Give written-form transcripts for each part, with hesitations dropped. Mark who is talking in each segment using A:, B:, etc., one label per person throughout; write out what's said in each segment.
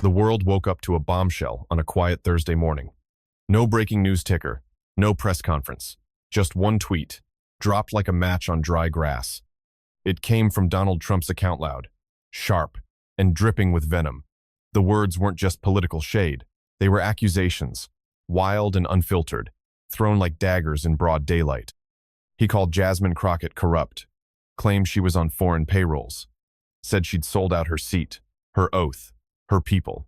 A: The world woke up to a bombshell on a quiet Thursday morning. No breaking news ticker, no press conference, just one tweet, dropped like a match on dry grass. It came from Donald Trump's account loud, sharp, and dripping with venom. The words weren't just political shade, they were accusations, wild and unfiltered, thrown like daggers in broad daylight. He called Jasmine Crockett corrupt, claimed she was on foreign payrolls, said she'd sold out her seat, her oath, her people.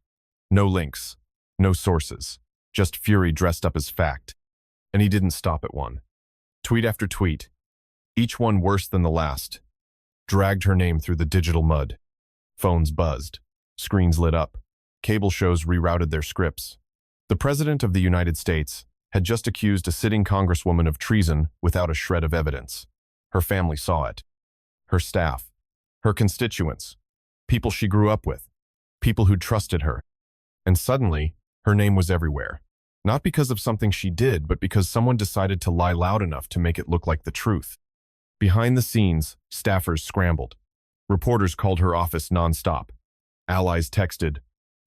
A: No links, no sources, just fury dressed up as fact. And he didn't stop at one. Tweet after tweet, each one worse than the last, dragged her name through the digital mud. Phones buzzed, screens lit up, cable shows rerouted their scripts. The President of the United States had just accused a sitting Congresswoman of treason without a shred of evidence. Her family saw it. Her staff, her constituents, people she grew up with, people who trusted her. And suddenly, her name was everywhere. Not because of something she did, but because someone decided to lie loud enough to make it look like the truth. Behind the scenes, staffers scrambled. Reporters called her office nonstop. Allies texted,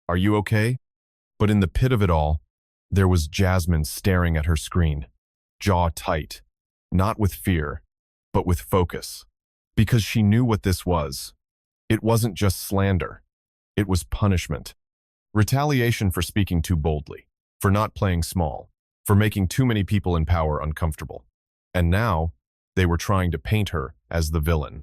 A: "Are you okay?" But in the pit of it all, there was Jasmine staring at her screen, jaw tight, not with fear, but with focus. Because she knew what this was. It wasn't just slander. It was punishment. Retaliation for speaking too boldly, for not playing small, for making too many people in power uncomfortable. And now, they were trying to paint her as the villain.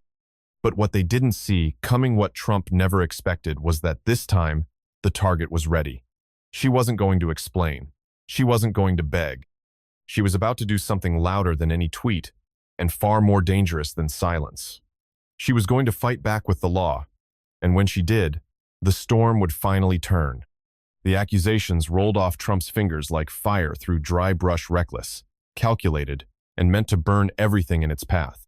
A: But what they didn't see, coming what Trump never expected, was that this time, the target was ready. She wasn't going to explain. She wasn't going to beg. She was about to do something louder than any tweet, and far more dangerous than silence. She was going to fight back with the law, and when she did, the storm would finally turn. The accusations rolled off Trump's fingers like fire through dry brush, reckless, calculated, and meant to burn everything in its path.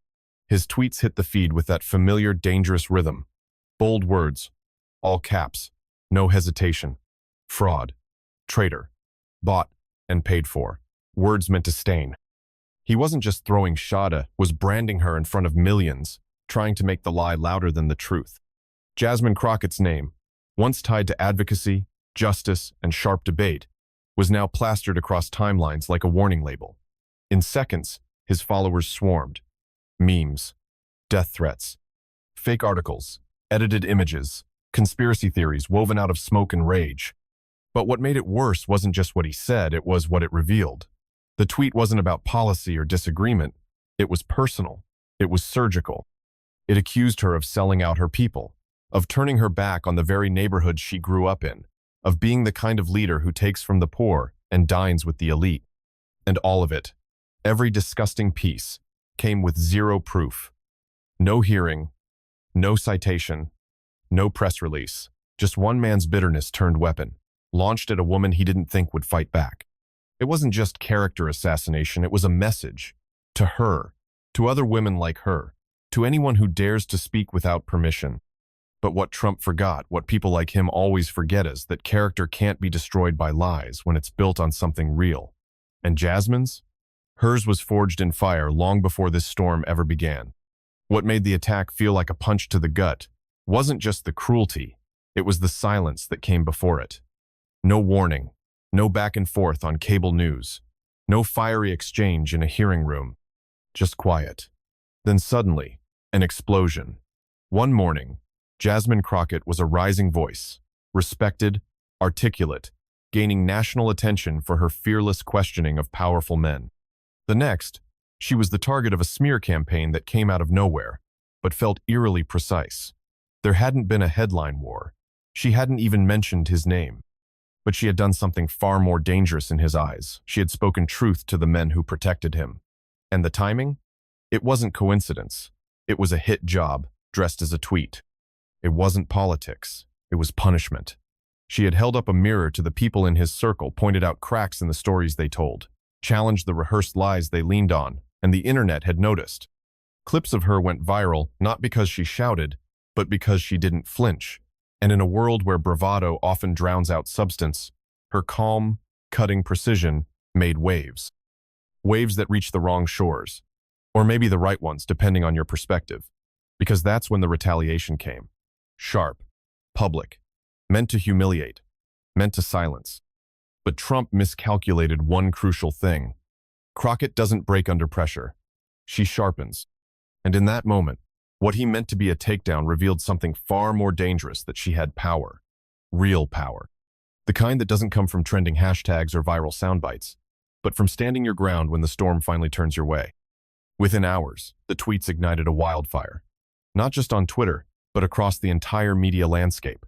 A: His tweets hit the feed with that familiar, dangerous rhythm. Bold words, all caps, no hesitation. Fraud, traitor, bought and paid for. Words meant to stain. He wasn't just throwing shada, was branding her in front of millions, trying to make the lie louder than the truth. Jasmine Crockett's name, once tied to advocacy, justice, and sharp debate, was now plastered across timelines like a warning label. In seconds, his followers swarmed. Memes, death threats, fake articles, edited images, conspiracy theories woven out of smoke and rage. But what made it worse wasn't just what he said, it was what it revealed. The tweet wasn't about policy or disagreement. It was personal. It was surgical. It accused her of selling out her people, of turning her back on the very neighborhood she grew up in, of being the kind of leader who takes from the poor and dines with the elite. And all of it, every disgusting piece, came with zero proof. No hearing, no citation, no press release, just one man's bitterness turned weapon, launched at a woman he didn't think would fight back. It wasn't just character assassination, it was a message. To her, to other women like her, to anyone who dares to speak without permission. But what Trump forgot, what people like him always forget, is that character can't be destroyed by lies when it's built on something real. And Jasmine's? Hers was forged in fire long before this storm ever began. What made the attack feel like a punch to the gut wasn't just the cruelty, it was the silence that came before it. No warning, no back and forth on cable news, no fiery exchange in a hearing room, just quiet. Then suddenly, an explosion. One morning, Jasmine Crockett was a rising voice, respected, articulate, gaining national attention for her fearless questioning of powerful men. The next, she was the target of a smear campaign that came out of nowhere, but felt eerily precise. There hadn't been a headline war. She hadn't even mentioned his name. But she had done something far more dangerous in his eyes. She had spoken truth to the men who protected him. And the timing? It wasn't coincidence. It was a hit job, dressed as a tweet. It wasn't politics. It was punishment. She had held up a mirror to the people in his circle, pointed out cracks in the stories they told, challenged the rehearsed lies they leaned on, and the internet had noticed. Clips of her went viral, not because she shouted, but because she didn't flinch. And in a world where bravado often drowns out substance, her calm, cutting precision made waves. Waves that reached the wrong shores, or maybe the right ones, depending on your perspective. Because that's when the retaliation came. Sharp, public, meant to humiliate, meant to silence. But Trump miscalculated one crucial thing. Crockett doesn't break under pressure. She sharpens. And in that moment, what he meant to be a takedown revealed something far more dangerous: that she had power. Real power. The kind that doesn't come from trending hashtags or viral sound bites, but from standing your ground when the storm finally turns your way. Within hours, the tweets ignited a wildfire. Not just on Twitter, but across the entire media landscape.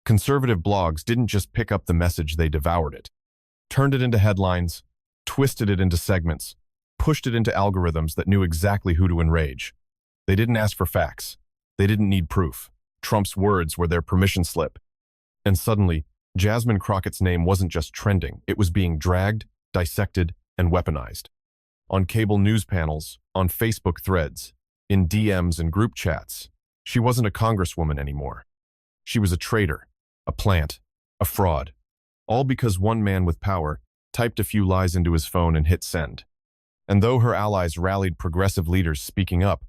A: Conservative blogs didn't just pick up the message, they devoured it. Turned it into headlines, twisted it into segments, pushed it into algorithms that knew exactly who to enrage. They didn't ask for facts. They didn't need proof. Trump's words were their permission slip. And suddenly, Jasmine Crockett's name wasn't just trending, it was being dragged, dissected, and weaponized. On cable news panels, on Facebook threads, in DMs and group chats, she wasn't a congresswoman anymore. She was a traitor, a plant, a fraud. All because one man with power typed a few lies into his phone and hit send. And though her allies rallied progressive leaders speaking up,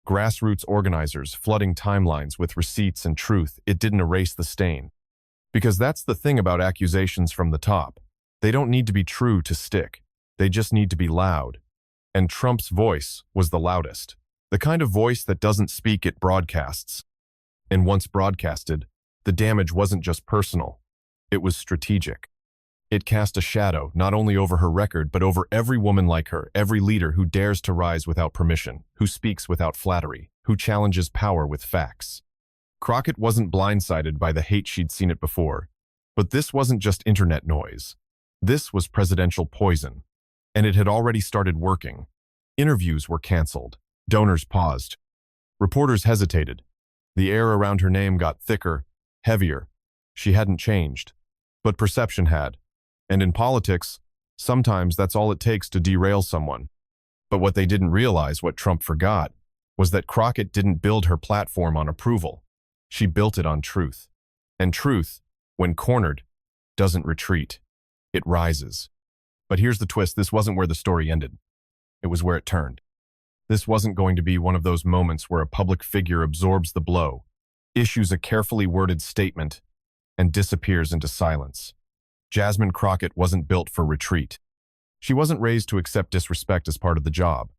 A: grassroots organizers flooding timelines with receipts and truth, it didn't erase the stain. Because that's the thing about accusations from the top. They don't need to be true to stick. They just need to be loud. And Trump's voice was the loudest. The kind of voice that doesn't speak, it broadcasts. And once broadcasted, the damage wasn't just personal. It was strategic. It cast a shadow not only over her record, but over every woman like her, every leader who dares to rise without permission, who speaks without flattery, who challenges power with facts. Crockett wasn't blindsided by the hate she'd seen it before. But this wasn't just internet noise. This was presidential poison. And it had already started working. Interviews were canceled. Donors paused. Reporters hesitated. The air around her name got thicker, heavier. She hadn't changed. But perception had. And in politics, sometimes that's all it takes to derail someone. But what they didn't realize, what Trump forgot, was that Crockett didn't build her platform on approval. She built it on truth. And truth, when cornered, doesn't retreat. It rises. But here's the twist: this wasn't where the story ended. It was where it turned. This wasn't going to be one of those moments where a public figure absorbs the blow, issues a carefully worded statement, and disappears into silence. Jasmine Crockett wasn't built for retreat. She wasn't raised to accept disrespect as part of the job.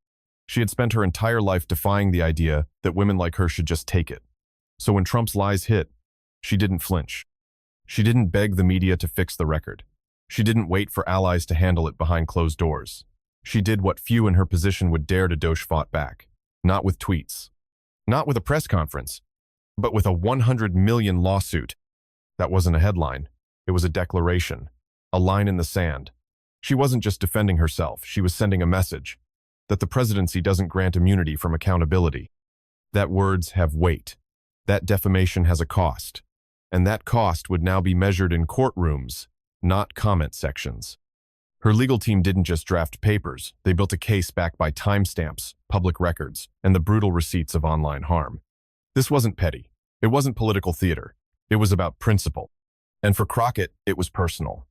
A: She had spent her entire life defying the idea that women like her should just take it. So when Trump's lies hit, she didn't flinch. She didn't beg the media to fix the record. She didn't wait for allies to handle it behind closed doors. She did what few in her position would dare to fought back. Not with tweets. Not with a press conference. But with a 100 million lawsuit. That wasn't a headline. It was a declaration. A line in the sand. She wasn't just defending herself. She was sending a message. That the presidency doesn't grant immunity from accountability. That words have weight. That defamation has a cost. And that cost would now be measured in courtrooms, not comment sections. Her legal team didn't just draft papers. They built a case backed by timestamps, public records, and the brutal receipts of online harm. This wasn't petty. It wasn't political theater. It was about principle. And for Crockett, it was personal.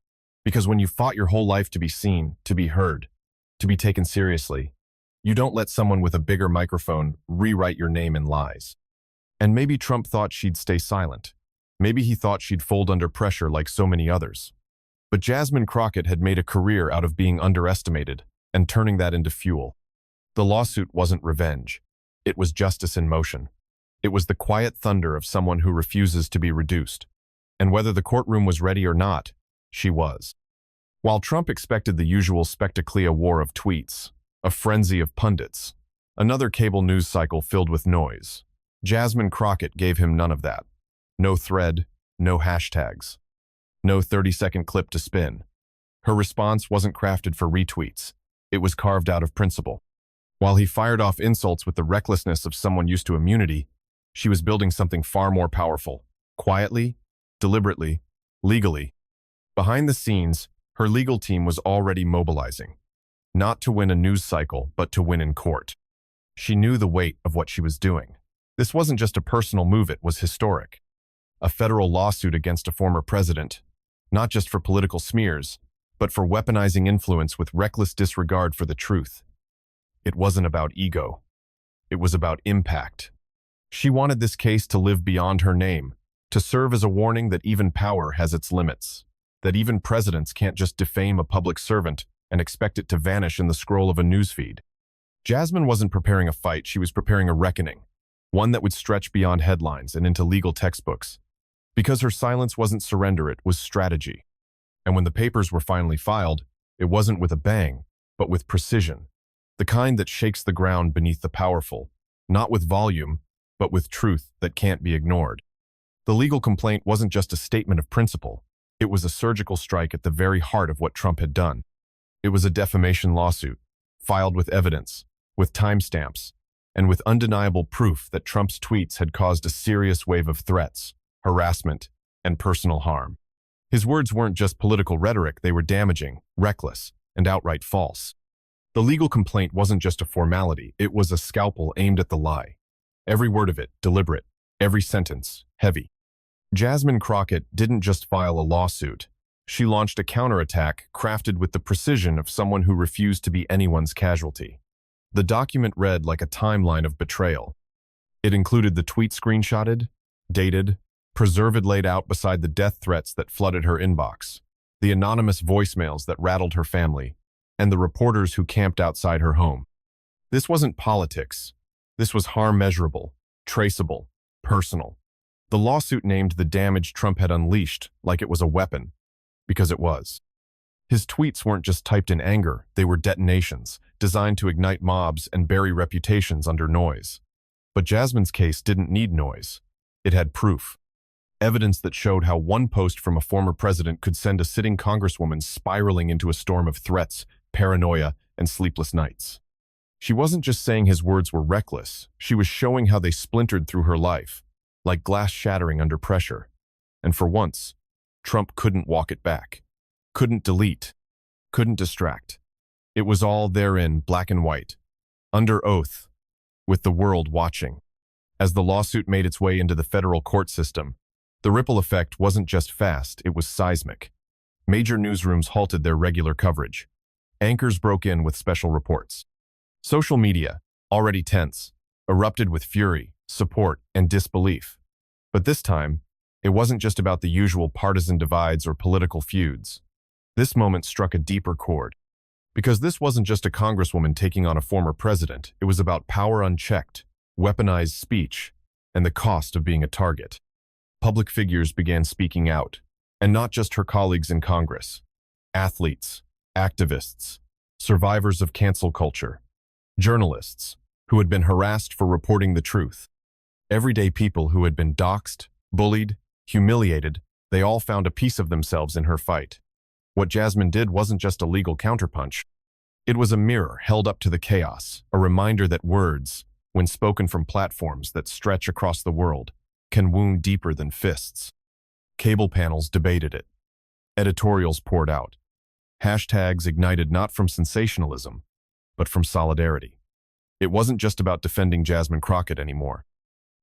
A: Because when you fought your whole life to be seen, to be heard, to be taken seriously, you don't let someone with a bigger microphone rewrite your name in lies. And maybe Trump thought she'd stay silent. Maybe he thought she'd fold under pressure like so many others. But Jasmine Crockett had made a career out of being underestimated and turning that into fuel. The lawsuit wasn't revenge. It was justice in motion. It was the quiet thunder of someone who refuses to be reduced. And whether the courtroom was ready or not, she was. While Trump expected the usual spectacular war of tweets, a frenzy of pundits, another cable news cycle filled with noise, Jasmine Crockett gave him none of that. No thread, no hashtags. No 30-second clip to spin. Her response wasn't crafted for retweets. It was carved out of principle. While he fired off insults with the recklessness of someone used to immunity, she was building something far more powerful. Quietly, deliberately, legally. Behind the scenes, her legal team was already mobilizing. Not to win a news cycle, but to win in court. She knew the weight of what she was doing. This wasn't just a personal move, it was historic. A federal lawsuit against a former president, not just for political smears, but for weaponizing influence with reckless disregard for the truth. It wasn't about ego. It was about impact. She wanted this case to live beyond her name, to serve as a warning that even power has its limits. that even presidents can't just defame a public servant and expect it to vanish in the scroll of a newsfeed. Jasmine wasn't preparing a fight, she was preparing a reckoning, one that would stretch beyond headlines and into legal textbooks. Because her silence wasn't surrender, it was strategy. And when the papers were finally filed, it wasn't with a bang, but with precision, the kind that shakes the ground beneath the powerful, not with volume, but with truth that can't be ignored. The legal complaint wasn't just a statement of principle, it was a surgical strike at the very heart of what Trump had done. It was a defamation lawsuit, filed with evidence, with timestamps, and with undeniable proof that Trump's tweets had caused a serious wave of threats, harassment, and personal harm. His words weren't just political rhetoric, they were damaging, reckless, and outright false. The legal complaint wasn't just a formality, it was a scalpel aimed at the lie. Every word of it, deliberate, every sentence, heavy. Jasmine Crockett didn't just file a lawsuit. She launched a counterattack crafted with the precision of someone who refused to be anyone's casualty. The document read like a timeline of betrayal. It included the tweet screenshotted, dated, preserved laid out beside the death threats that flooded her inbox, the anonymous voicemails that rattled her family, and the reporters who camped outside her home. This wasn't politics. This was harm measurable, traceable, personal. The lawsuit named the damage Trump had unleashed like it was a weapon, because it was. His tweets weren't just typed in anger, they were detonations, designed to ignite mobs and bury reputations under noise. But Jasmine's case didn't need noise. It had proof. Evidence that showed how one post from a former president could send a sitting congresswoman spiraling into a storm of threats, paranoia, and sleepless nights. She wasn't just saying his words were reckless, she was showing how they splintered through her life, like glass shattering under pressure. And for once, Trump couldn't walk it back, couldn't delete, couldn't distract. It was all therein, black and white, under oath, with the world watching. As the lawsuit made its way into the federal court system, the ripple effect wasn't just fast, it was seismic. Major newsrooms halted their regular coverage. Anchors broke in with special reports. Social media, already tense, erupted with fury, support, and disbelief. But this time, it wasn't just about the usual partisan divides or political feuds. This moment struck a deeper chord. Because this wasn't just a congresswoman taking on a former president, it was about power unchecked, weaponized speech, and the cost of being a target. Public figures began speaking out, and not just her colleagues in Congress. Athletes, activists, survivors of cancel culture, journalists who had been harassed for reporting the truth. Everyday people who had been doxxed, bullied, humiliated, they all found a piece of themselves in her fight. What Jasmine did wasn't just a legal counterpunch. It was a mirror held up to the chaos, a reminder that words, when spoken from platforms that stretch across the world, can wound deeper than fists. Cable panels debated it. Editorials poured out. Hashtags ignited not from sensationalism, but from solidarity. It wasn't just about defending Jasmine Crockett anymore.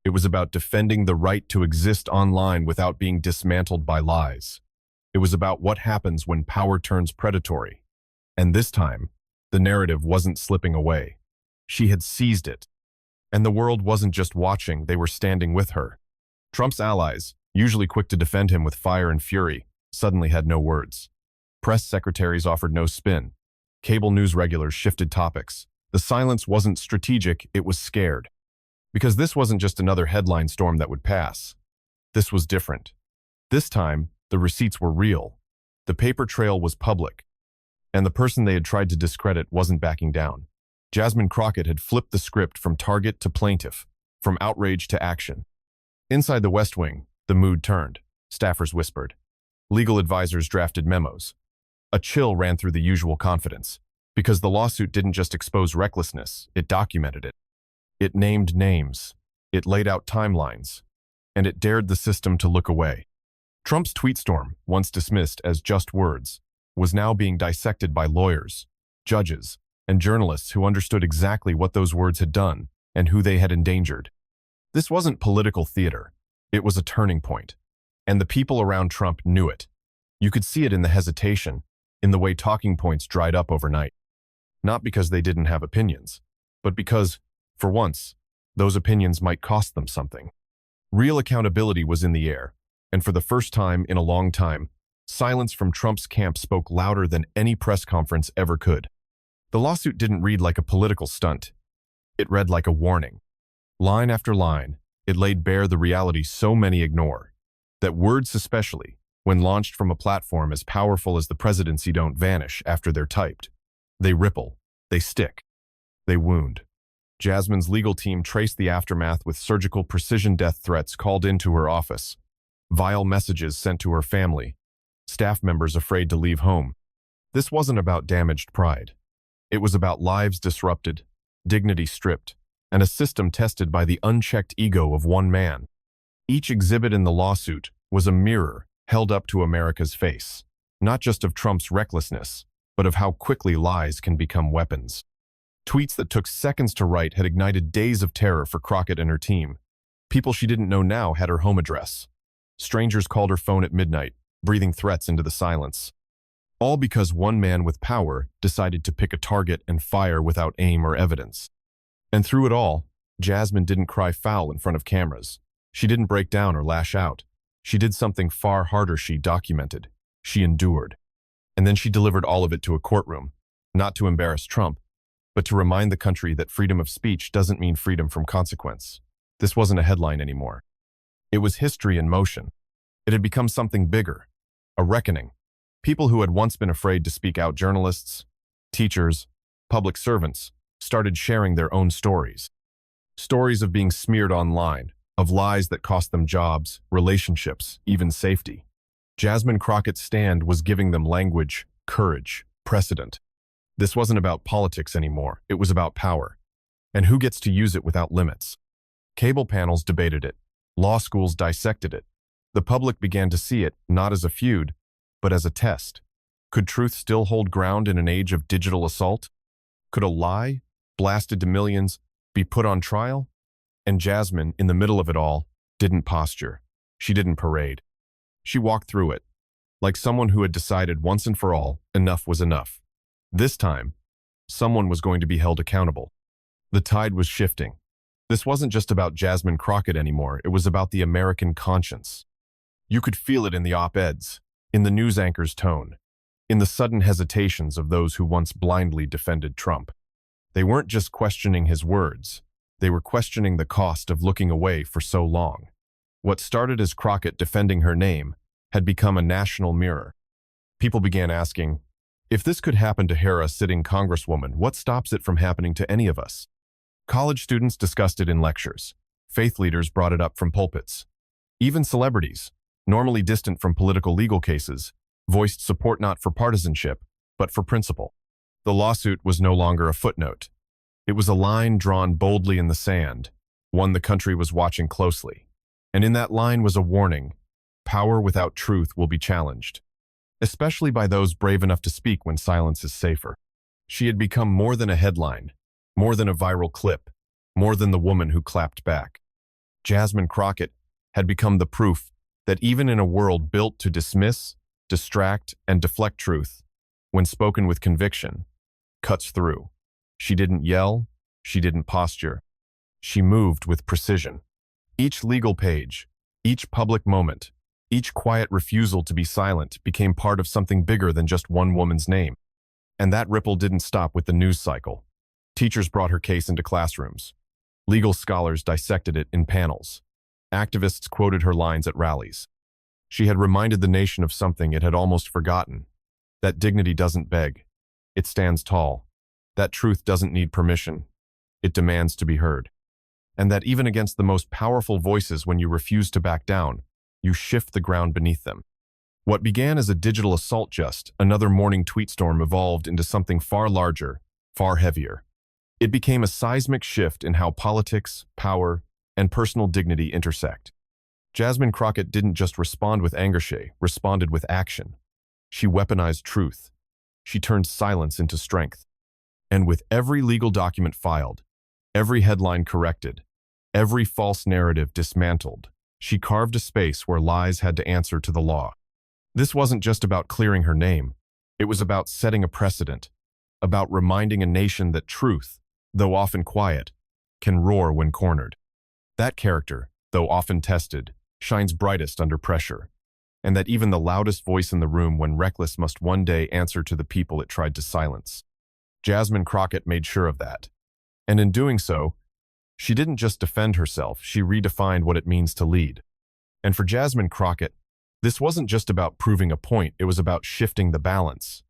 A: It was about defending the right to exist online without being dismantled by lies. It was about what happens when power turns predatory. And this time, the narrative wasn't slipping away. She had seized it. And the world wasn't just watching, they were standing with her. Trump's allies, usually quick to defend him with fire and fury, suddenly had no words. Press secretaries offered no spin. Cable news regulars shifted topics. The silence wasn't strategic, it was scared. Because this wasn't just another headline storm that would pass. This was different. This time, the receipts were real. The paper trail was public. And the person they had tried to discredit wasn't backing down. Jasmine Crockett had flipped the script from target to plaintiff, from outrage to action. Inside the West Wing, the mood turned. Staffers whispered. Legal advisors drafted memos. A chill ran through the usual confidence, because the lawsuit didn't just expose recklessness, it documented it. It named names, it laid out timelines, and it dared the system to look away. Trump's tweet storm, once dismissed as just words, was now being dissected by lawyers, judges, and journalists who understood exactly what those words had done and who they had endangered. This wasn't political theater, it was a turning point, and the people around Trump knew it. You could see it in the hesitation, in the way talking points dried up overnight. Not because they didn't have opinions, but because, for once, those opinions might cost them something. Real accountability was in the air, and for the first time in a long time, Silence from Trump's camp spoke louder than any press conference ever could. The lawsuit didn't read like a political stunt. It read like a warning. Line after line, it laid bare the reality so many ignore. That words especially, when launched from a platform as powerful as the presidency, don't vanish after they're typed. They ripple, they stick, they wound. Jasmine's legal team traced the aftermath with surgical precision death threats called into her office, vile messages sent to her family, staff members afraid to leave home. This wasn't about damaged pride. It was about lives disrupted, dignity stripped, and a system tested by the unchecked ego of one man. Each exhibit in the lawsuit was a mirror held up to America's face, not just of Trump's recklessness, but of how quickly lies can become weapons. Tweets that took seconds to write had ignited days of terror for Crockett and her team. People she didn't know now had her home address. Strangers called her phone at midnight, breathing threats into the silence. All because one man with power decided to pick a target and fire without aim or evidence. And through it all, Jasmine didn't cry foul in front of cameras. She didn't break down or lash out. She did something far harder. She documented. She endured. And then she delivered all of it to a courtroom, not to embarrass Trump, but to remind the country that freedom of speech doesn't mean freedom from consequence. This wasn't a headline anymore. It was history in motion. It had become something bigger, a reckoning. People who had once been afraid to speak out, journalists, teachers, public servants, started sharing their own stories. Stories of being smeared online, of lies that cost them jobs, relationships, even safety. Jasmine Crockett's stand was giving them language, courage, precedent. This wasn't about politics anymore. It was about power. And who gets to use it without limits? Cable panels debated it. Law schools dissected it. The public began to see it not as a feud, but as a test. Could truth still hold ground in an age of digital assault? Could a lie, blasted to millions, be put on trial? And Jasmine, in the middle of it all, didn't posture. She didn't parade. She walked through it, like someone who had decided once and for all, enough was enough. This time, someone was going to be held accountable. The tide was shifting. This wasn't just about Jasmine Crockett anymore. It was about the American conscience. You could feel it in the op-eds, in the news anchor's tone, in the sudden hesitations of those who once blindly defended Trump. They weren't just questioning his words. They were questioning the cost of looking away for so long. What started as Crockett defending her name had become a national mirror. People began asking, if this could happen to Hera, sitting Congresswoman, what stops it from happening to any of us? College students discussed it in lectures. Faith leaders brought it up from pulpits. Even celebrities, normally distant from political legal cases, voiced support not for partisanship, but for principle. The lawsuit was no longer a footnote. It was a line drawn boldly in the sand, one the country was watching closely. And in that line was a warning: power without truth will be challenged, especially by those brave enough to speak when silence is safer. She had become more than a headline, more than a viral clip, more than the woman who clapped back. Jasmine Crockett had become the proof that even in a world built to dismiss, distract, and deflect truth, when spoken with conviction, cuts through. She didn't yell, she didn't posture. She moved with precision. Each legal page, each public moment, each quiet refusal to be silent became part of something bigger than just one woman's name. And that ripple didn't stop with the news cycle. Teachers brought her case into classrooms. Legal scholars dissected it in panels. Activists quoted her lines at rallies. She had reminded the nation of something it had almost forgotten: that dignity doesn't beg. It stands tall. That truth doesn't need permission. It demands to be heard. And that even against the most powerful voices, when you refuse to back down, you shift the ground beneath them. What began as a digital assault, just another morning tweet storm, evolved into something far larger, far heavier. It became a seismic shift in how politics, power, and personal dignity intersect. Jasmine Crockett didn't just respond with anger, she responded with action. She weaponized truth. She turned silence into strength. And with every legal document filed, every headline corrected, every false narrative dismantled, she carved a space where lies had to answer to the law. This wasn't just about clearing her name. It was about setting a precedent, about reminding a nation that truth, though often quiet, can roar when cornered. That character, though often tested, shines brightest under pressure. and that even the loudest voice in the room when reckless must one day answer to the people it tried to silence. Jasmine Crockett made sure of that. And in doing so, she didn't just defend herself, she redefined what it means to lead. And for Jasmine Crockett, this wasn't just about proving a point, it was about shifting the balance.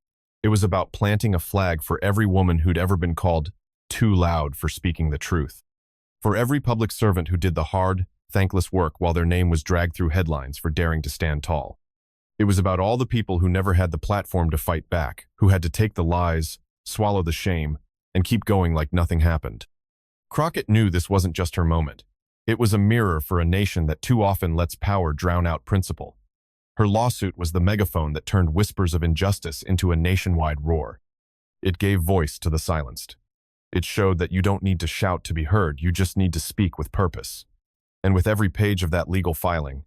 A: It was about planting a flag for every woman who'd ever been called too loud for speaking the truth. For every public servant who did the hard, thankless work while their name was dragged through headlines for daring to stand tall. It was about all the people who never had the platform to fight back, who had to take the lies, swallow the shame, and keep going like nothing happened. Crockett knew this wasn't just her moment. It was a mirror for a nation that too often lets power drown out principle. Her lawsuit was the megaphone that turned whispers of injustice into a nationwide roar. It gave voice to the silenced. It showed that you don't need to shout to be heard, you just need to speak with purpose. And with every page of that legal filing,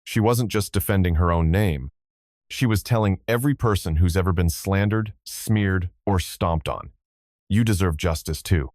A: she wasn't just defending her own name. She was telling every person who's ever been slandered, smeared, or stomped on, you deserve justice too.